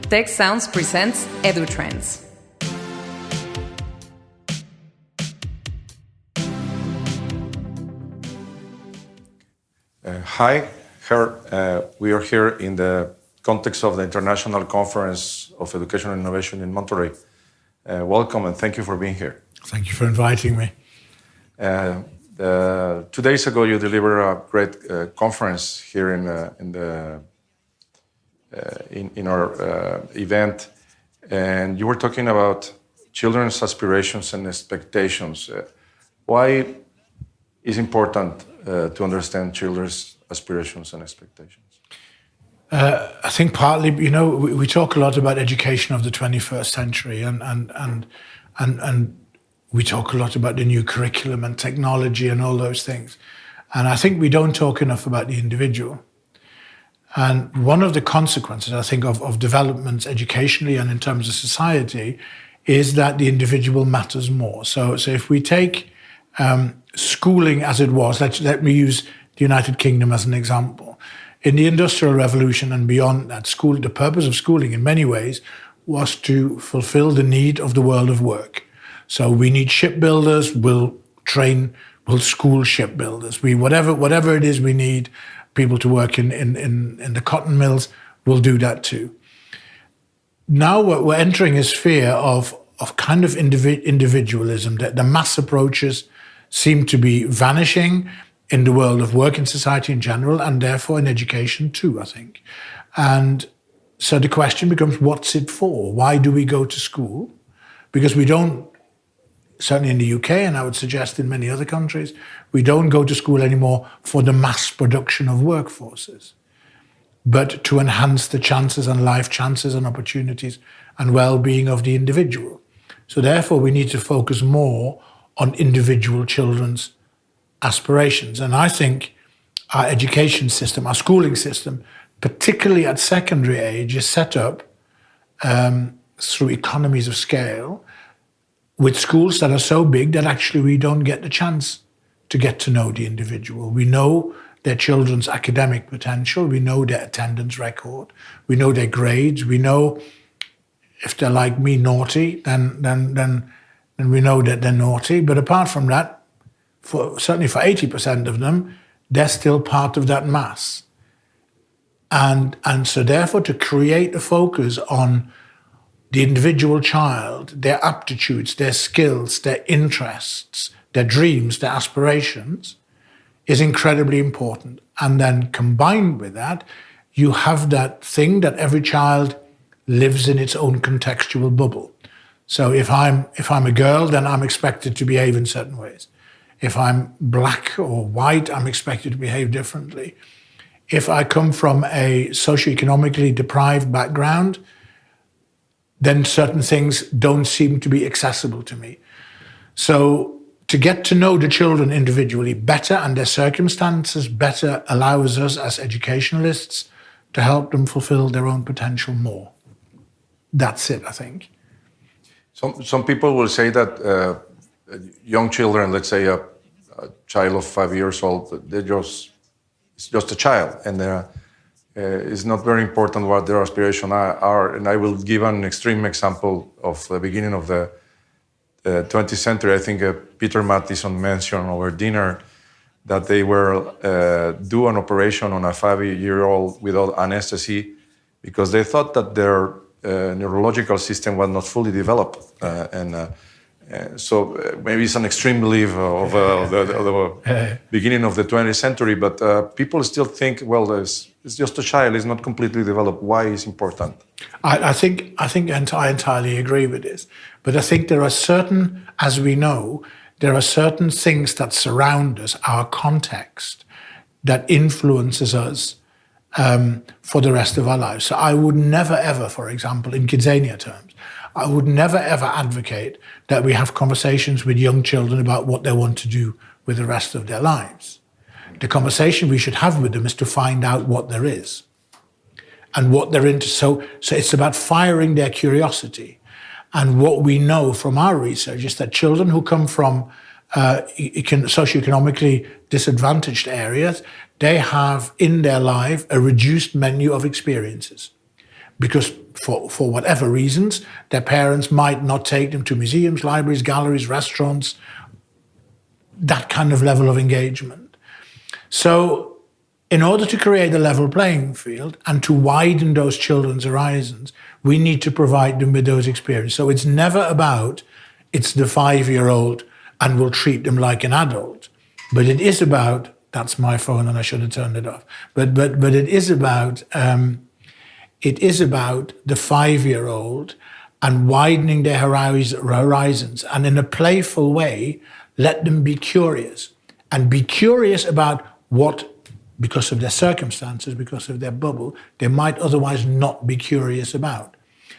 Tec Sounds presents EduTrends. Hi, we are here in the context of the International Conference of Education and Innovation in Monterrey. Welcome and thank you for being here. Thank you for inviting me. 2 days ago, you delivered a great conference here in our event, and you were talking about children's aspirations and expectations. Why is it important to understand children's aspirations and expectations? I think partly, we talk a lot about education of the 21st century, and we talk a lot about the new curriculum and technology and all those things. And I think we don't talk enough about the individual. And one of the consequences, I think, of developments educationally and in terms of society is that the individual matters more. So if we take schooling as it was, let me use the United Kingdom as an example. In the Industrial Revolution and beyond that, the purpose of schooling in many ways was to fulfill the need of the world of work. So we need shipbuilders, we'll school shipbuilders. Whatever it is we need people to work in the cotton mills, we'll do that too. Now we're entering a sphere of kind of individualism, that the mass approaches seem to be vanishing in the world of work, in society in general, and therefore in education too, I think. And so the question becomes, what's it for? Why do we go to school? Because we don't, certainly in the UK, and I would suggest in many other countries, we don't go to school anymore for the mass production of workforces, but to enhance the chances and life chances and opportunities and well-being of the individual. So therefore, we need to focus more on individual children's aspirations. And I think our education system, our schooling system, particularly at secondary age, is set up through economies of scale with schools that are so big that actually we don't get the chance to get to know the individual. We know their children's academic potential, we know their attendance record, we know their grades, we know if they're like me, naughty, then we know that they're naughty. But apart from that, certainly for 80% of them, they're still part of that mass. And so therefore to create a focus on the individual child, their aptitudes, their skills, their interests, their dreams, their aspirations, is incredibly important. And then combined with that, you have that thing that every child lives in its own contextual bubble. So if I'm a girl, then I'm expected to behave in certain ways. If I'm black or white, I'm expected to behave differently. If I come from a socioeconomically deprived background, then certain things don't seem to be accessible to me. So to get to know the children individually better and their circumstances better allows us as educationalists to help them fulfill their own potential more. That's it, I think. Some people will say that young children, let's say a child of 5 years old, it's just a child, and it's not very important what their aspirations are. And I will give an extreme example of the beginning of the 20th century. I think Peter Mattison mentioned over dinner that they were do an operation on a 5-year-old without anesthesia because they thought that their neurological system was not fully developed. So maybe it's an extreme belief of the beginning of the 20th century, but people still think, well, it's just a child, it's not completely developed. Why is it important? I think I entirely agree with this. But I think there are certain, as we know, there are certain things that surround us, our context, that influences us for the rest of our lives. So I would never ever, for example, in KidZania terms, I would never ever advocate that we have conversations with young children about what they want to do with the rest of their lives. The conversation we should have with them is to find out what there is and what they're into. So it's about firing their curiosity. And what we know from our research is that children who come from socioeconomically disadvantaged areas, they have in their life a reduced menu of experiences. because for whatever reasons, their parents might not take them to museums, libraries, galleries, restaurants, that kind of level of engagement. So in order to create a level playing field and to widen those children's horizons, we need to provide them with those experiences. So it's never about, it's the 5-year-old and we'll treat them like an adult. But it is about, that's my phone and I should have turned it off. But it is about the 5-year-old and widening their horizons, and in a playful way, let them be curious and be curious about what, because of their circumstances, because of their bubble, they might otherwise not be curious about.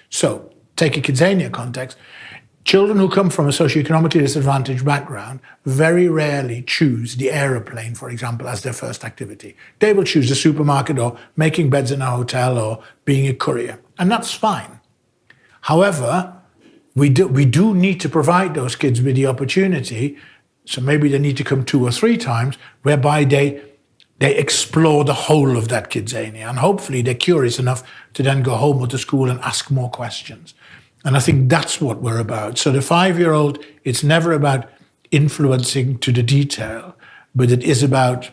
So take a KidZania context. Children who come from a socioeconomically disadvantaged background very rarely choose the aeroplane, for example, as their first activity. They will choose the supermarket or making beds in a hotel or being a courier, and that's fine. However, we do need to provide those kids with the opportunity, so maybe they need to come 2 or 3 times, whereby they explore the whole of that KidZania, and hopefully they're curious enough to then go home or to school and ask more questions. And I think that's what we're about. So the 5-year-old, it's never about influencing to the detail, but it is about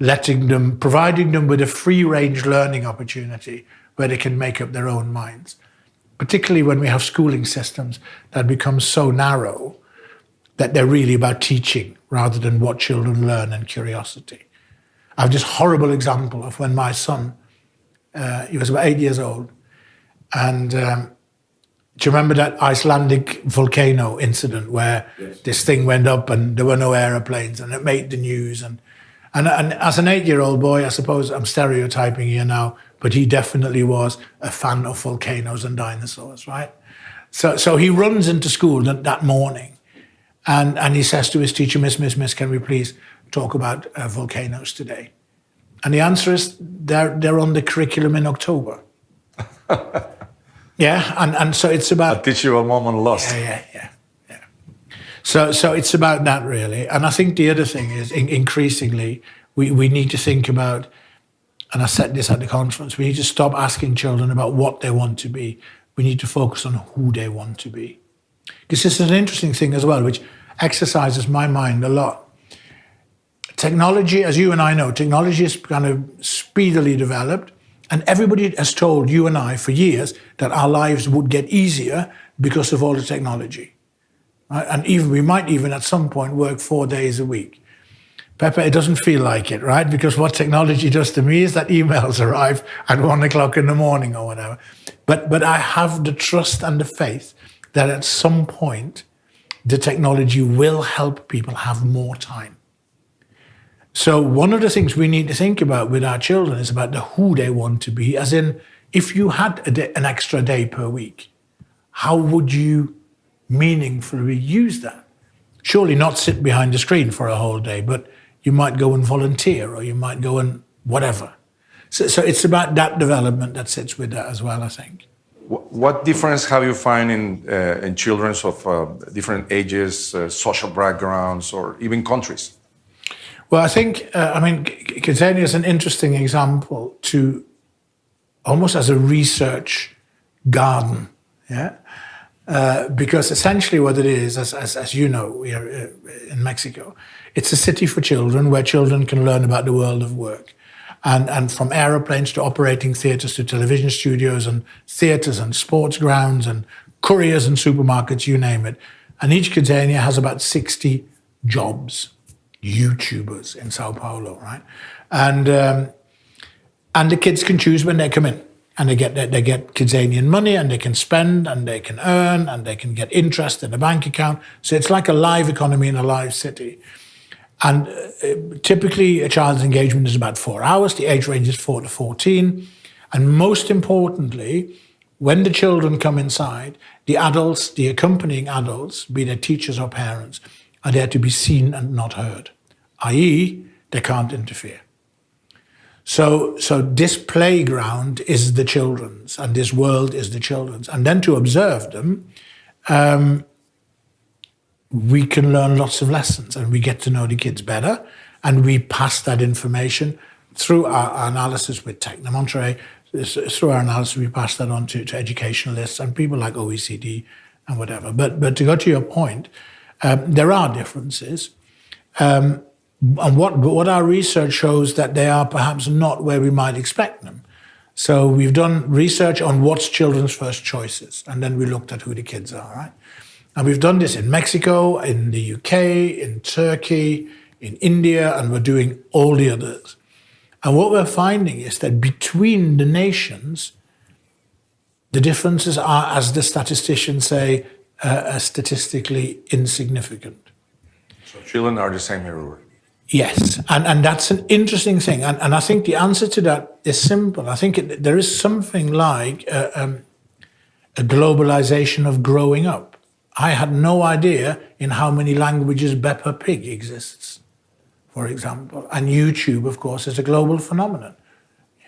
providing them with a free-range learning opportunity where they can make up their own minds. Particularly when we have schooling systems that become so narrow that they're really about teaching rather than what children learn and curiosity. I have this horrible example of when my son, he was about 8 years old, and do you remember that Icelandic volcano incident where this thing went up and there were no aeroplanes and it made the news? And as an 8-year-old boy, I suppose I'm stereotyping here now, but he definitely was a fan of volcanoes and dinosaurs, right? So he runs into school that morning and he says to his teacher, Miss, can we please talk about volcanoes today? And the answer is they're on the curriculum in October. Yeah, and so it's about... A teachable moment lost. Yeah. So it's about that, really. And I think the other thing is, increasingly, we need to think about, and I said this at the conference, we need to stop asking children about what they want to be. We need to focus on who they want to be. Because this is an interesting thing as well, which exercises my mind a lot. Technology, as you and I know, technology is kind of speedily developed. And everybody has told you and I for years that our lives would get easier because of all the technology. Right? And we might even at some point work 4 days a week. Pepe, it doesn't feel like it, right? Because what technology does to me is that emails arrive at 1 o'clock in the morning or whatever. But I have the trust and the faith that at some point the technology will help people have more time. So one of the things we need to think about with our children is about who they want to be, as in, if you had an extra day per week, how would you meaningfully use that? Surely not sit behind the screen for a whole day, but you might go and volunteer or you might go and whatever. So it's about that development that sits with that as well, I think. What difference have you found in children of different ages, social backgrounds, or even countries? Well, I think, KidZania is an interesting example to almost as a research garden, yeah? Because essentially what it is, as you know, we are in Mexico, it's a city for children where children can learn about the world of work. And from aeroplanes to operating theaters to television studios and theaters and sports grounds and couriers and supermarkets, you name it. And each KidZania has about 60 jobs. YouTubers in Sao Paulo, right? And the kids can choose when they come in, and they get KidZanian money, and they can spend, and they can earn, and they can get interest in a bank account. So it's like a live economy in a live city. And typically, a child's engagement is about 4 hours. The age range is 4 to 14. And most importantly, when the children come inside, the adults, the accompanying adults, be they teachers or parents, are there to be seen and not heard, i.e., they can't interfere. So this playground is the children's, and this world is the children's. And then to observe them, we can learn lots of lessons, and we get to know the kids better, and we pass that information through our analysis with Tec de Monterrey, Through our analysis, we pass that on to educationalists and people like OECD and whatever. But to go to your point, there are differences. And what our research shows that they are perhaps not where we might expect them. So we've done research on what's children's first choices, and then we looked at who the kids are, right? And we've done this in Mexico, in the UK, in Turkey, in India, and we're doing all the others. And what we're finding is that between the nations, the differences are, as the statisticians say, statistically insignificant. So children are the same everywhere. Yes, and that's an interesting thing. And I think the answer to that is simple. I think there is something like a globalization of growing up. I had no idea in how many languages Peppa Pig exists, for example. And YouTube, of course, is a global phenomenon.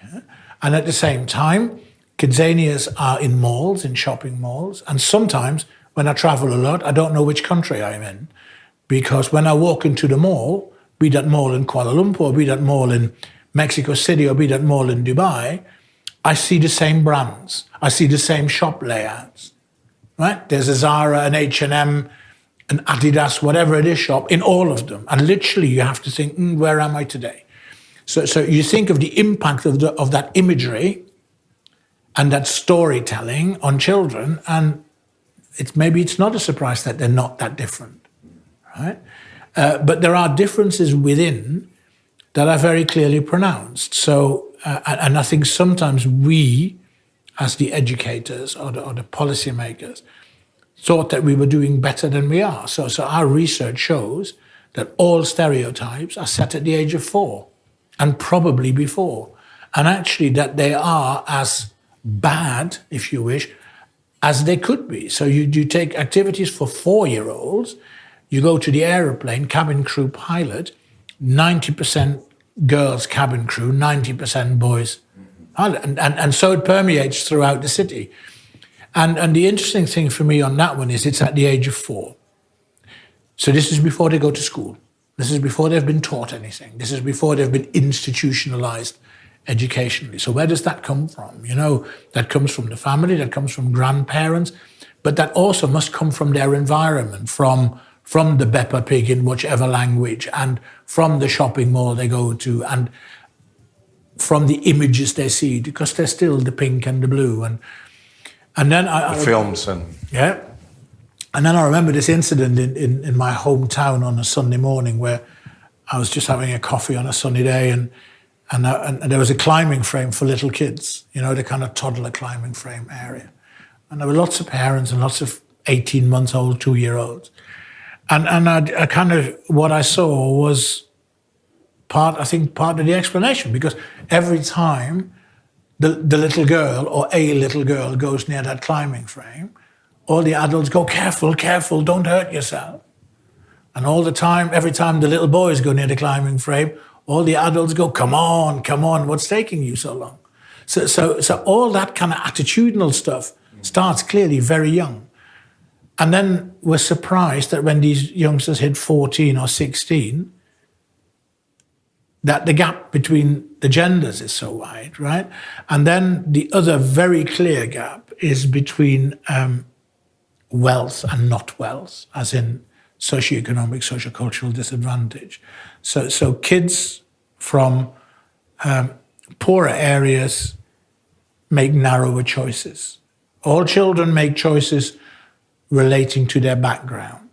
Yeah? And at the same time, KidZanias are in malls, in shopping malls. And sometimes, when I travel a lot, I don't know which country I'm in. Because when I walk into the mall, be that mall in Kuala Lumpur, be that mall in Mexico City, or be that mall in Dubai, I see the same brands. I see the same shop layouts, right? There's a Zara, an H&M, an Adidas, whatever it is shop in all of them. And literally you have to think, where am I today? So you think of the impact of that imagery and that storytelling on children, and maybe it's not a surprise that they're not that different, right? But there are differences within that are very clearly pronounced. So, and I think sometimes we, as the educators or the policymakers, thought that we were doing better than we are. So our research shows that all stereotypes are set at the age of 4, and probably before. And actually that they are as bad, if you wish, as they could be. So you take activities for 4-year-olds, you go to the aeroplane, cabin crew pilot, 90% girls cabin crew, 90% boys. And so it permeates throughout the city. And the interesting thing for me on that one is it's at the age of 4. So this is before they go to school. This is before they've been taught anything. This is before they've been institutionalized educationally. So where does that come from? You know, that comes from the family, that comes from grandparents, but that also must come from their environment, from the Peppa Pig in whichever language, and from the shopping mall they go to, and from the images they see, because they're still the pink and the blue. And then the films and... Yeah. And then I remember this incident in my hometown on a Sunday morning where I was just having a coffee on a sunny day, and there was a climbing frame for little kids, you know, the kind of toddler climbing frame area. And there were lots of parents and lots of 18-month-old, 2-year-olds. And I kind of, what I saw was part of the explanation, because every time the little girl or a little girl goes near that climbing frame, all the adults go, careful, careful, don't hurt yourself. And all the time, every time the little boys go near the climbing frame, all the adults go, come on, what's taking you so long? So all that kind of attitudinal stuff starts clearly very young. And then we're surprised that when these youngsters hit 14 or 16, that the gap between the genders is so wide, right? And then the other very clear gap is between wealth and not wealth, as in socioeconomic, sociocultural disadvantage. So kids from poorer areas make narrower choices. All children make choices relating to their background.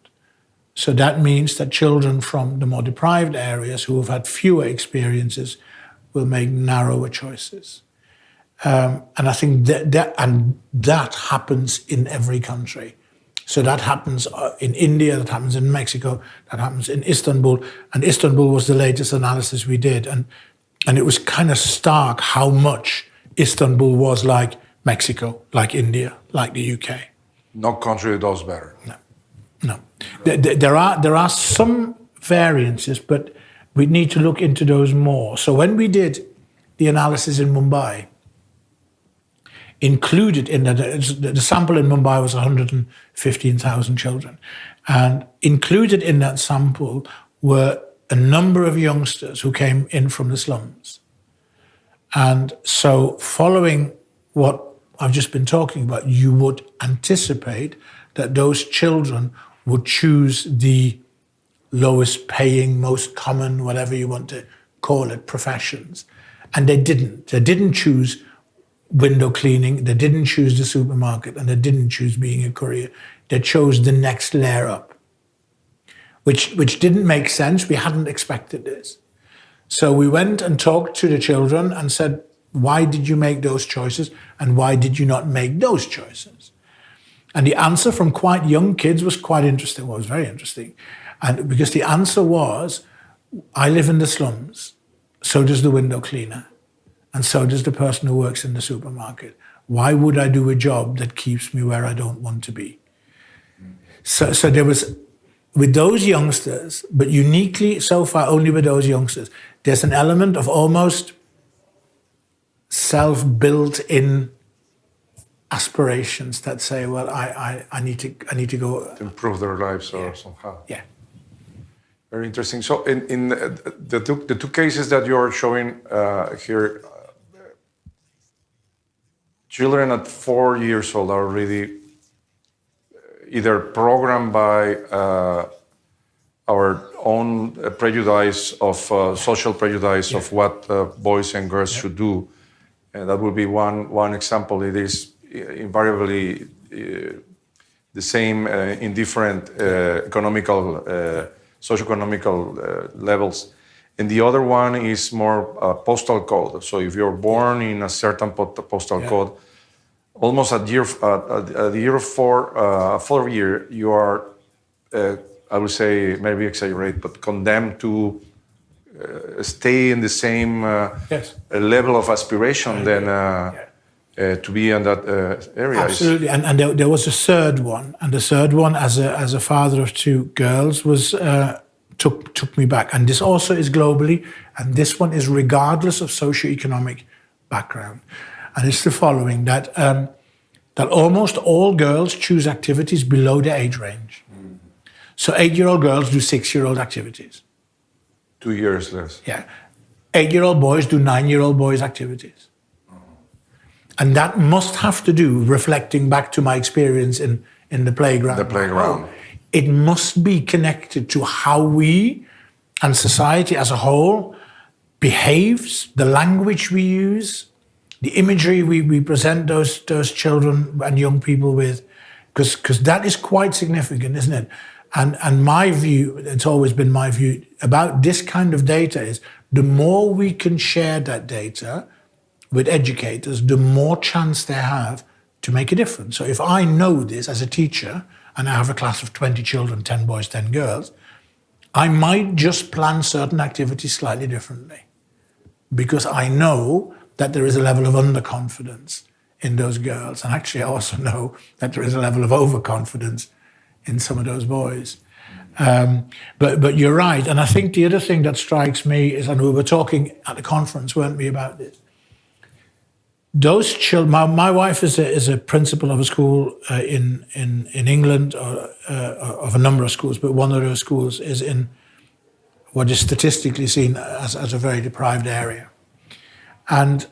So that means that children from the more deprived areas who have had fewer experiences will make narrower choices. And I think that happens in every country. So that happens in India, that happens in Mexico, that happens in Istanbul. And Istanbul was the latest analysis we did. And it was kind of stark how much Istanbul was like Mexico, like India, like the UK. No country does better. No. There are some variances, but we need to look into those more. So when we did the analysis in Mumbai, included in the sample in Mumbai was 115,000 children. And included in that sample were a number of youngsters who came in from the slums. And so following what I've just been talking about, you would anticipate that those children would choose the lowest paying, most common, whatever you want to call it, professions. And they didn't. They didn't choose window cleaning, they didn't choose the supermarket, and they didn't choose being a courier. They chose the next layer up, which didn't make sense. We hadn't expected this. So we went and talked to the children and said, why did you make those choices? And why did you not make those choices? And the answer from quite young kids was quite interesting. Well, it was very interesting. And because the answer was, I live in the slums, so does the window cleaner, and so does the person who works in the supermarket. Why would I do a job that keeps me where I don't want to be? So there was, with those youngsters, but uniquely so far only with those youngsters, there's an element of almost self-built-in aspirations that say, well, I need to go to improve their lives or somehow. Yeah. Very interesting. So in the two cases that you're showing here, children at 4 years old are already either programmed by our own prejudice of social prejudice of what boys and girls should do. And that would be one example. It is invariably the same in different economical, socioeconomical levels. And the other one is more postal code. So if you're born in a certain postal code, almost at the year 4 year, you are, I would say, maybe exaggerate, but condemned to stay in the same level of aspiration than to be in that area. Absolutely, and there was a third one, and the third one, as a father of two girls, was took me back. And this also is globally, and this one is regardless of socioeconomic background. And it's the following, that almost all girls choose activities below their age range. So 8-year-old girls do 6-year-old activities. 2 years less. Yeah. 8-year-old boys do 9-year-old boys' activities. And that must have to do, reflecting back to my experience in the playground. The playground. It must be connected to how we and society as a whole behaves, the language we use, the imagery we present those children and young people with, because that is quite significant, isn't it? And my view, it's always been my view about this kind of data is, the more we can share that data with educators, the more chance they have to make a difference. So if I know this as a teacher, and I have a class of 20 children, 10 boys, 10 girls, I might just plan certain activities slightly differently, because I know that there is a level of underconfidence in those girls. And actually I also know that there is a level of overconfidence in some of those boys. But you're right. And I think the other thing that strikes me is, and we were talking at the conference, weren't we, about this? Those children, my wife is a principal of a school in England, of a number of schools, but one of those schools is in what is statistically seen as a very deprived area. And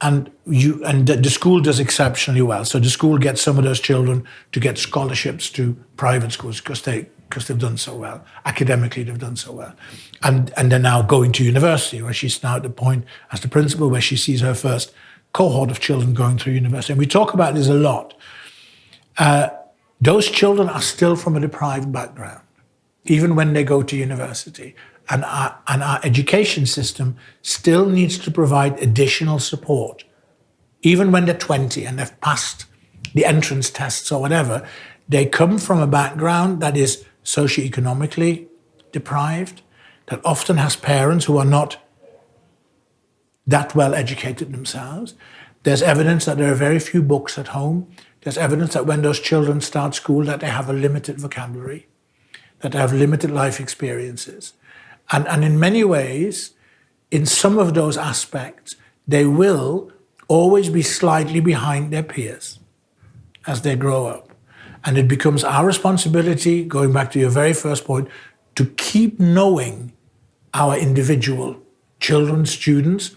the school does exceptionally well. So the school gets some of those children to get scholarships to private schools because they've done so well. Academically, they've done so well. And they're now going to university, where she's now at the point as the principal where she sees her first cohort of children going through university. And we talk about this a lot. Those children are still from a deprived background, even when they go to university. And our education system still needs to provide additional support. Even when they're 20 and they've passed the entrance tests or whatever, they come from a background that is socioeconomically deprived, that often has parents who are not that well educated themselves. There's evidence that there are very few books at home. There's evidence that when those children start school, that they have a limited vocabulary, that they have limited life experiences. And in many ways, in some of those aspects, they will always be slightly behind their peers as they grow up. And it becomes our responsibility, going back to your very first point, to keep knowing our individual children, students,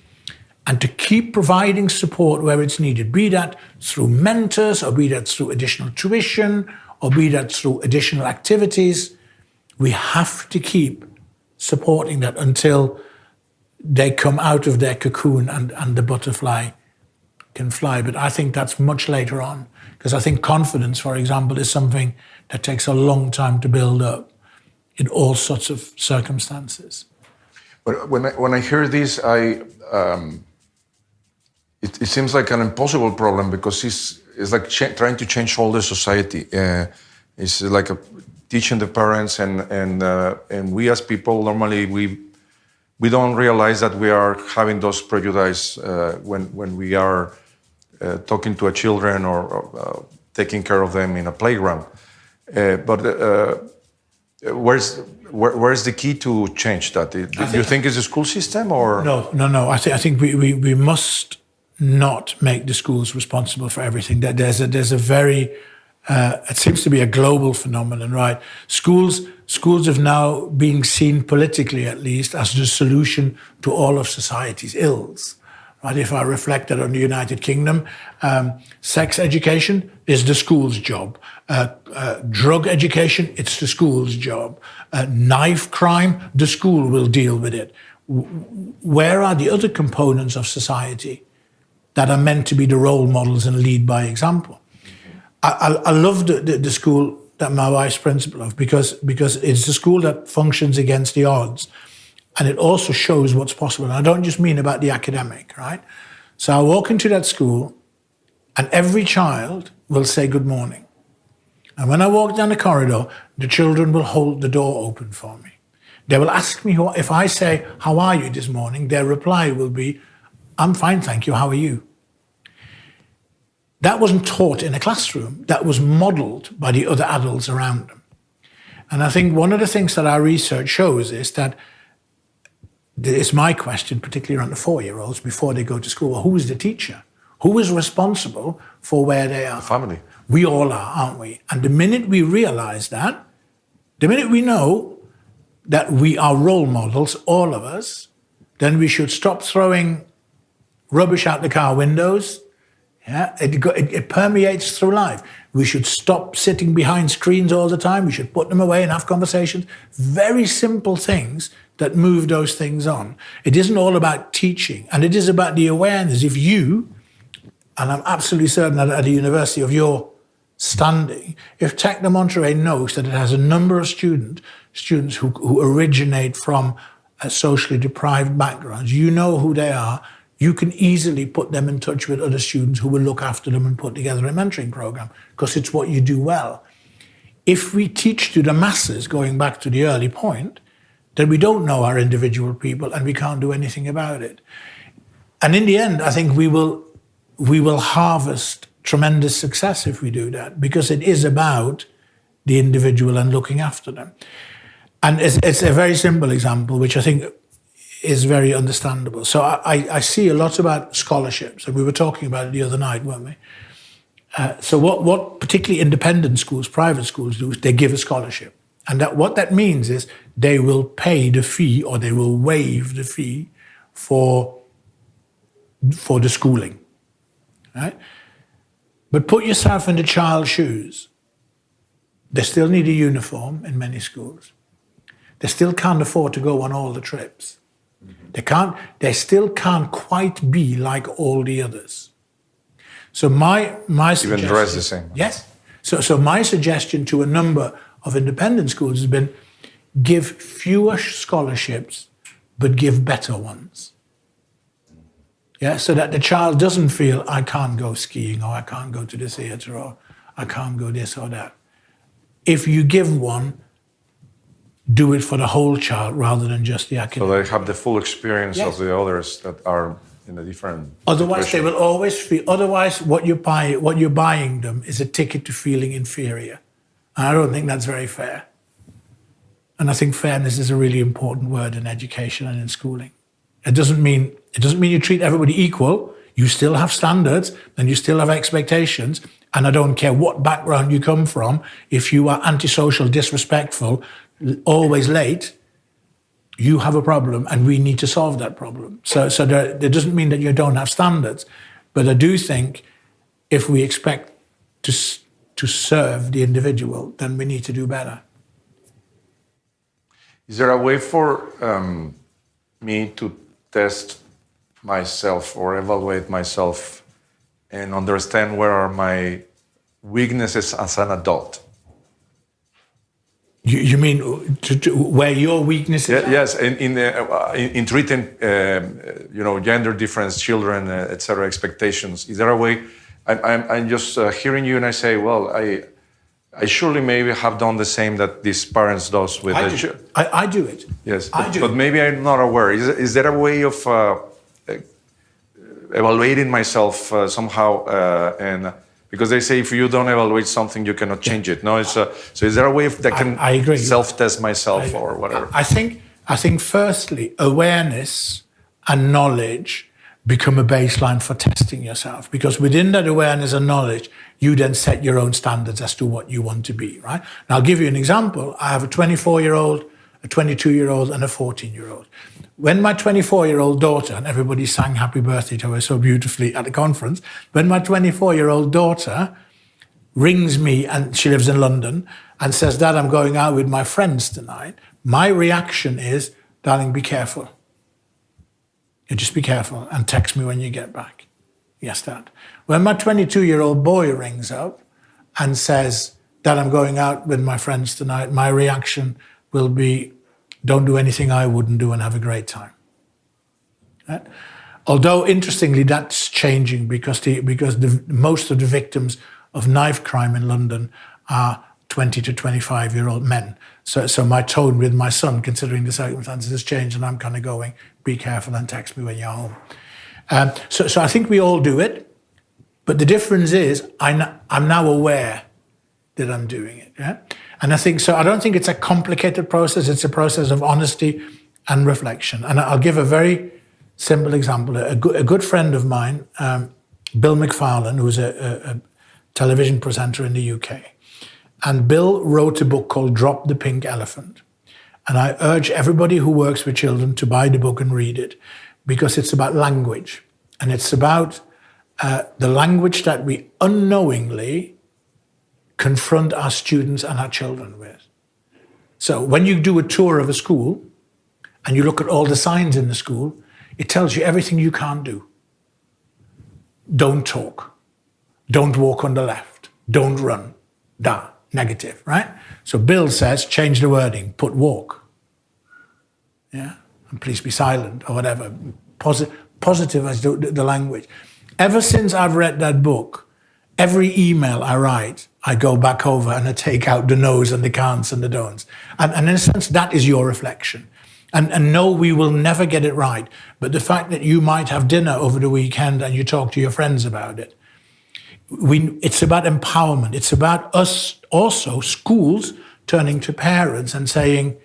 and to keep providing support where it's needed, be that through mentors, or be that through additional tuition, or be that through additional activities. We have to keep supporting that until they come out of their cocoon and the butterfly can fly. But I think that's much later on, because I think confidence, for example, is something that takes a long time to build up in all sorts of circumstances. But when I hear this, it seems like an impossible problem, because it's like trying to change whole the society. It's like teaching the parents, and we as people normally we don't realize that we are having those prejudices when we are talking to a children or taking care of them in a playground. But where's the key to change that? Do you think it's the school system, or no? I think we must not make the schools responsible for everything. There's a very it seems to be a global phenomenon, right? Schools have now been seen politically, at least, as the solution to all of society's ills. Right? If I reflected on the United Kingdom, sex education is the school's job. Drug education, it's the school's job. Knife crime, the school will deal with it. Where are the other components of society that are meant to be the role models and lead by example? I love the school that my wife's principal of, because it's the school that functions against the odds. And it also shows what's possible. And I don't just mean about the academic, right? So I walk into that school and every child will say good morning. And when I walk down the corridor, the children will hold the door open for me. They will ask me, if I say, how are you this morning? Their reply will be, I'm fine, thank you, how are you? That wasn't taught in a classroom. That was modeled by the other adults around them. And I think one of the things that our research shows is that, it's my question, particularly around the 4-year-olds, before they go to school, well, who is the teacher? Who is responsible for where they are? The family. We all are, aren't we? And the minute we realize that, the minute we know that we are role models, all of us, then we should stop throwing rubbish out the car windows. Yeah, it permeates through life. We should stop sitting behind screens all the time. We should put them away and have conversations. Very simple things that move those things on. It isn't all about teaching, and it is about the awareness. If you, and I'm absolutely certain that at a university of your standing, if Tec de Monterrey knows that it has a number of students who originate from socially deprived backgrounds, you know who they are, you can easily put them in touch with other students who will look after them and put together a mentoring program, because it's what you do well. If we teach to the masses, going back to the early point, then we don't know our individual people and we can't do anything about it. And in the end, I think we will harvest tremendous success if we do that, because it is about the individual and looking after them. And it's a very simple example, which I think is very understandable. So I see a lot about scholarships, and we were talking about it the other night, weren't we? So what particularly independent schools, private schools do is they give a scholarship. And what that means is they will pay the fee, or they will waive the fee for the schooling, right? But put yourself in the child's shoes. They still need a uniform in many schools. They still can't afford to go on all the trips. They still can't quite be like all the others. So my suggestion, even dress the same. Yes. So my suggestion to a number of independent schools has been, give fewer scholarships, but give better ones. Yeah, so that the child doesn't feel, I can't go skiing, or I can't go to the theatre, or I can't go this or that. If you give one, do it for the whole child rather than just the academic. So they have the full experience Yes. of the others that are in a different Otherwise, situation. they will always feel. Otherwise, what you're buying them is a ticket to feeling inferior, and I don't think that's very fair. And I think fairness is a really important word in education and in schooling. It doesn't mean you treat everybody equal. You still have standards and you still have expectations. And I don't care what background you come from. If you are antisocial, disrespectful, always late, you have a problem and we need to solve that problem. So that doesn't mean that you don't have standards, but I do think if we expect to serve the individual, then we need to do better. Is there a way for me to test myself or evaluate myself and understand where are my weaknesses as an adult? You mean where your weaknesses are? Yes, in treating gender difference, children, etc. expectations. Is there a way? I'm just hearing you and I say, well, I surely maybe have done the same that these parents does with I the do. I do it. Yes, I do. But maybe I'm not aware. Is there a way of evaluating myself somehow? And because they say if you don't evaluate something, you cannot change it. No, it's so. Is there a way that can I agree. self-test myself or whatever? I think firstly, awareness and knowledge become a baseline for testing yourself, because within that awareness and knowledge, you then set your own standards as to what you want to be, right? Now, I'll give you an example. I have a 24-year-old, a 22-year-old, and a 14-year-old. When my 24-year-old daughter, and everybody sang happy birthday to her so beautifully at the conference, when my 24-year-old daughter rings me, and she lives in London, and says, Dad, I'm going out with my friends tonight, my reaction is, darling, be careful. You just be careful and text me when you get back. Yes, Dad. When my 22-year-old boy rings up and says, Dad, I'm going out with my friends tonight, my reaction will be, don't do anything I wouldn't do and have a great time. Right? Although, interestingly, that's changing because most of the victims of knife crime in London are 20 to 25-year-old men. So my tone with my son, considering the circumstances, has changed, and I'm kind of going, be careful and text me when you're home. So I think we all do it, but the difference is I'm now aware that I'm doing it. Yeah? And I think so. I don't think it's a complicated process. It's a process of honesty and reflection. And I'll give a very simple example. A good friend of mine, Bill McFarlane, who's a television presenter in the UK. And Bill wrote a book called Drop the Pink Elephant. And I urge everybody who works with children to buy the book and read it, because it's about language. And it's about the language that we unknowingly confront our students and our children with. So when you do a tour of a school and you look at all the signs in the school, it tells you everything you can't do. Don't talk. Don't walk on the left. Don't run. Da. Negative, right? So Bill says, change the wording, put walk. Yeah? And please be silent or whatever. Positive as the language. Ever since I've read that book, every email I write, I go back over and I take out the no's and the can'ts and the don'ts. And in a sense, that is your reflection. And no, we will never get it right. But the fact that you might have dinner over the weekend and you talk to your friends about it, it's about empowerment. It's about us also, schools, turning to parents and saying,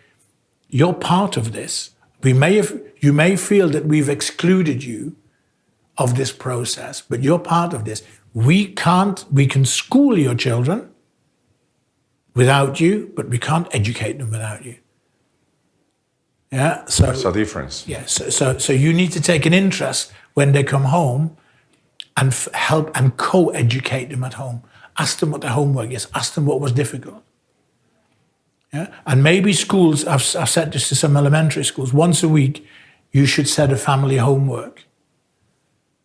you're part of this. You may feel that we've excluded you of this process, but you're part of this. We can school your children without you, but we can't educate them without you. Yeah, so that's a difference. Yes, so you need to take an interest when they come home and help and co-educate them at home. Ask them what their homework is. Ask them what was difficult. Yeah? And maybe schools, I've said this to some elementary schools, once a week you should set a family homework.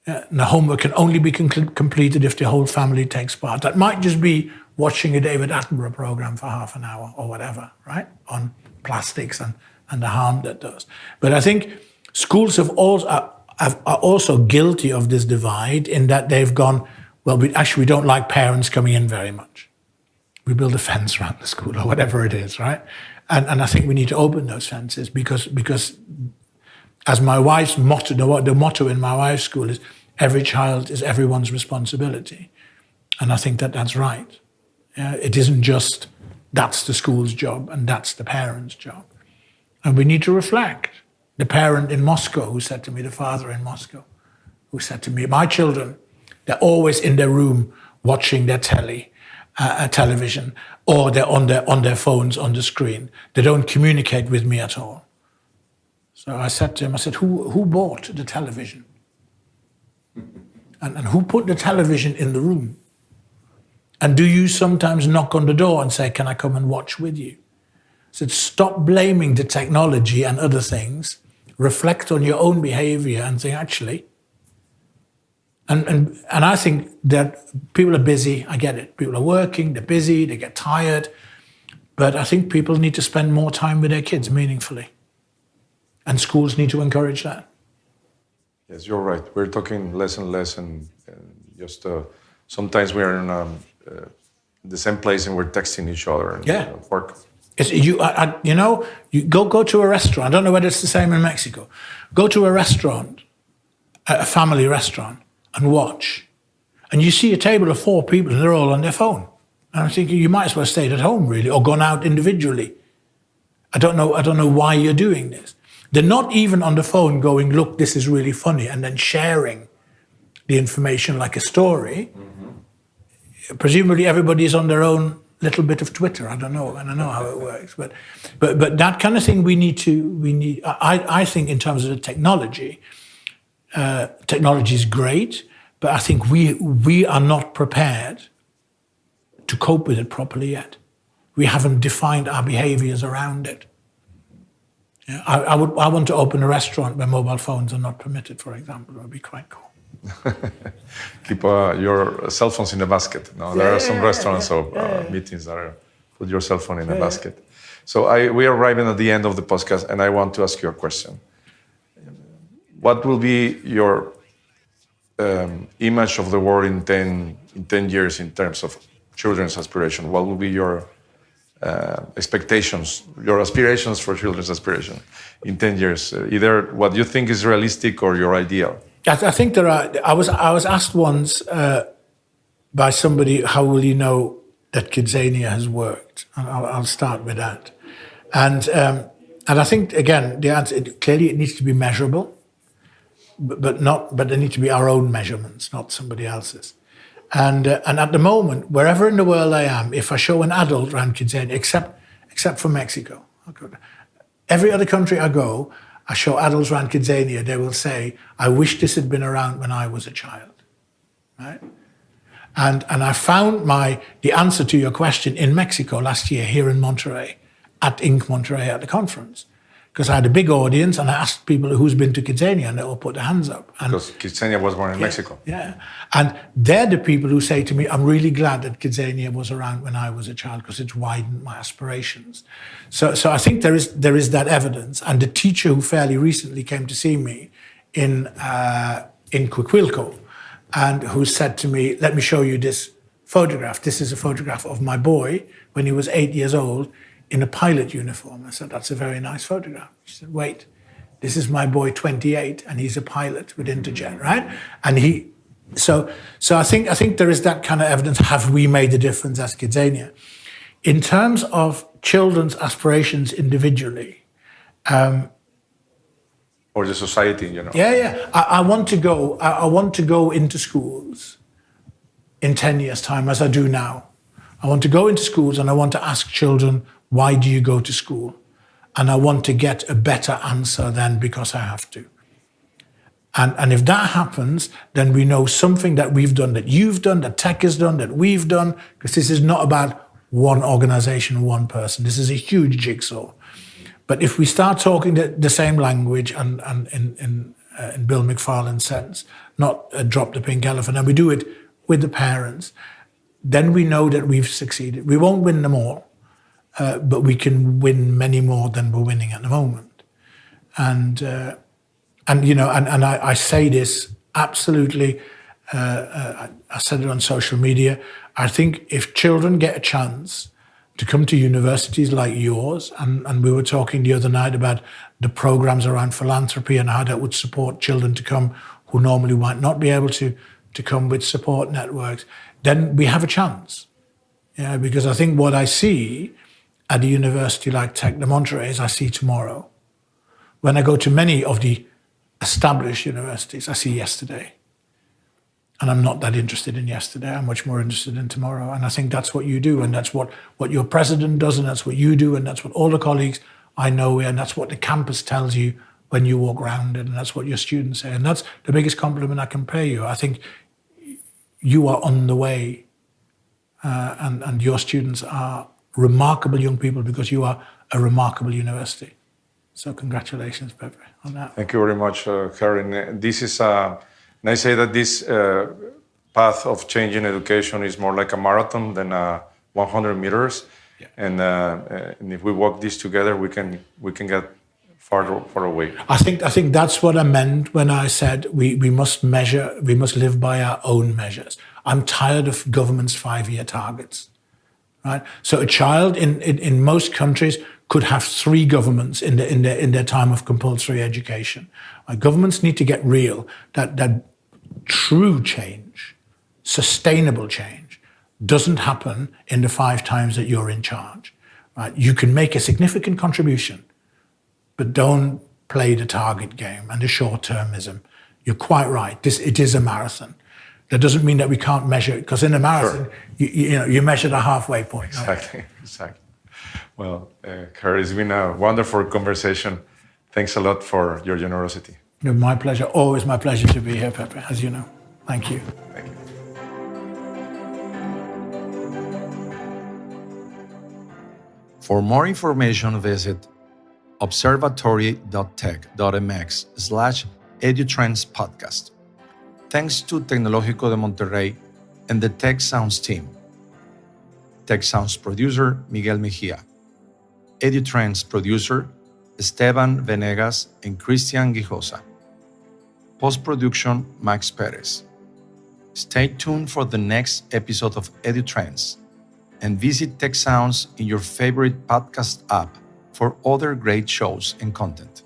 Yeah? And the homework can only be completed if the whole family takes part. That might just be watching a David Attenborough program for half an hour or whatever, right? On plastics and the harm that does. But I think schools are also guilty of this divide in that they've gone, well, we don't like parents coming in very much. We build a fence around the school or whatever it is, right? And I think we need to open those fences because as my wife's motto, the motto in my wife's school is, every child is everyone's responsibility. And I think that that's right. It isn't just, that's the school's job and that's the parent's job. And we need to reflect. The parent in Moscow who said to me, the father in Moscow, who said to me, my children, they're always in their room watching their television, or they're on their phones on the screen. They don't communicate with me at all. So I said to him, I said, who bought the television? And who put the television in the room? And do you sometimes knock on the door and say, can I come and watch with you? I said, stop blaming the technology and other things. Reflect on your own behavior and think, actually. And I think that people are busy. I get it. People are working, they're busy, they get tired. But I think people need to spend more time with their kids meaningfully. And schools need to encourage that. Yes, you're right. We're talking less and less, and just sometimes we're in the same place and we're texting each other and work. You go to a restaurant. I don't know whether it's the same in Mexico. Go to a restaurant, a family restaurant, and watch. And you see a table of 4 people and they're all on their phone. And I'm thinking you might as well have stayed at home, really, or gone out individually. I don't know why you're doing this. They're not even on the phone going, look, this is really funny, and then sharing the information like a story. Mm-hmm. Presumably everybody is on their own little bit of Twitter. I don't know how it works. But that kind of thing I think in terms of the technology is great, but I think we are not prepared to cope with it properly yet. We haven't defined our behaviors around it. Yeah, I want to open a restaurant where mobile phones are not permitted, for example. It would be quite cool. Keep your cell phones in a basket. No, there are some restaurants or meetings that are put your cell phone in a basket. So we are arriving at the end of the podcast, and I want to ask you a question. What will be your image of the world in 10 years in terms of children's aspiration? What will be your expectations, your aspirations for children's aspiration in 10 years? Either what you think is realistic or your ideal. I think there are. I was asked once by somebody, how will you know that KidZania has worked? I'll start with that. And I think, again, the answer, clearly it needs to be measurable, but there need to be our own measurements, not somebody else's. And at the moment, wherever in the world I am, if I show an adult around KidZania, except for Mexico, every other country I go, I show adults around KidZania, they will say, I wish this had been around when I was a child, right? And I found the answer to your question in Mexico last year, here in Monterrey, at Inc. Monterrey at the conference. Because I had a big audience and I asked people who's been to KidZania and they all put their hands up. And because KidZania was born in Mexico. Yeah. And they're the people who say to me, I'm really glad that KidZania was around when I was a child because it's widened my aspirations. So I think there is that evidence. And the teacher who fairly recently came to see me in Coquilco and who said to me, let me show you this photograph. This is a photograph of my boy when he was 8 years old in a pilot uniform. I said, that's a very nice photograph. She said, wait, this is my boy 28 and he's a pilot with Interjet, right? And so I think there is that kind of evidence. Have we made a difference as KidZania? In terms of children's aspirations individually. Or the society, you know. Yeah. I want to go into schools in 10 years' time, as I do now. I want to go into schools and I want to ask children, why do you go to school? And I want to get a better answer than because I have to. And if that happens, then we know something that we've done, that you've done, that Tec has done, that we've done, because this is not about one organization, one person. This is a huge jigsaw. But if we start talking the same language and in Bill McFarland's sense, not drop the pink elephant, and we do it with the parents, then we know that we've succeeded. We won't win them all. But we can win many more than we're winning at the moment, and I say this absolutely. I said it on social media. I think if children get a chance to come to universities like yours, and we were talking the other night about the programs around philanthropy and how that would support children to come who normally might not be able to come with support networks, then we have a chance. Yeah, because I think what I see at a university like Tec de Monterrey, as I see tomorrow. When I go to many of the established universities, I see yesterday. And I'm not that interested in yesterday. I'm much more interested in tomorrow. And I think that's what you do. And that's what your president does. And that's what you do. And that's what all the colleagues I know. And that's what the campus tells you when you walk around it, and that's what your students say. And that's the biggest compliment I can pay you. I think you are on the way, and your students are remarkable young people because you are a remarkable university. So congratulations, Pepe, on that. Thank you very much, Karen. This is, and I say that this path of changing education is more like a marathon than 100 meters. Yeah. And if we walk this together, we can get far away. I think that's what I meant when I said we must measure, we must live by our own measures. I'm tired of government's 5-year targets, right? So a child in most countries could have 3 governments in their time of compulsory education. Governments need to get real. That true change, sustainable change, doesn't happen in the 5 times that you're in charge. Right? You can make a significant contribution, but don't play the target game and the short-termism. You're quite right. It is a marathon. That doesn't mean that we can't measure it, because in a marathon, sure, you measure the halfway point. Exactly, right? Exactly. Well, Ger, it's been a wonderful conversation. Thanks a lot for your generosity. My pleasure. Always my pleasure to be here, Pepe, as you know. Thank you. Thank you. For more information, visit observatory.tec.mx/EduTrends podcast. Thanks to Tecnológico de Monterrey and the Tec Sounds team. Tec Sounds producer, Miguel Mejia. EduTrends producer, Esteban Venegas and Cristian Guijosa. Post-production, Max Perez. Stay tuned for the next episode of EduTrends and visit Tec Sounds in your favorite podcast app for other great shows and content.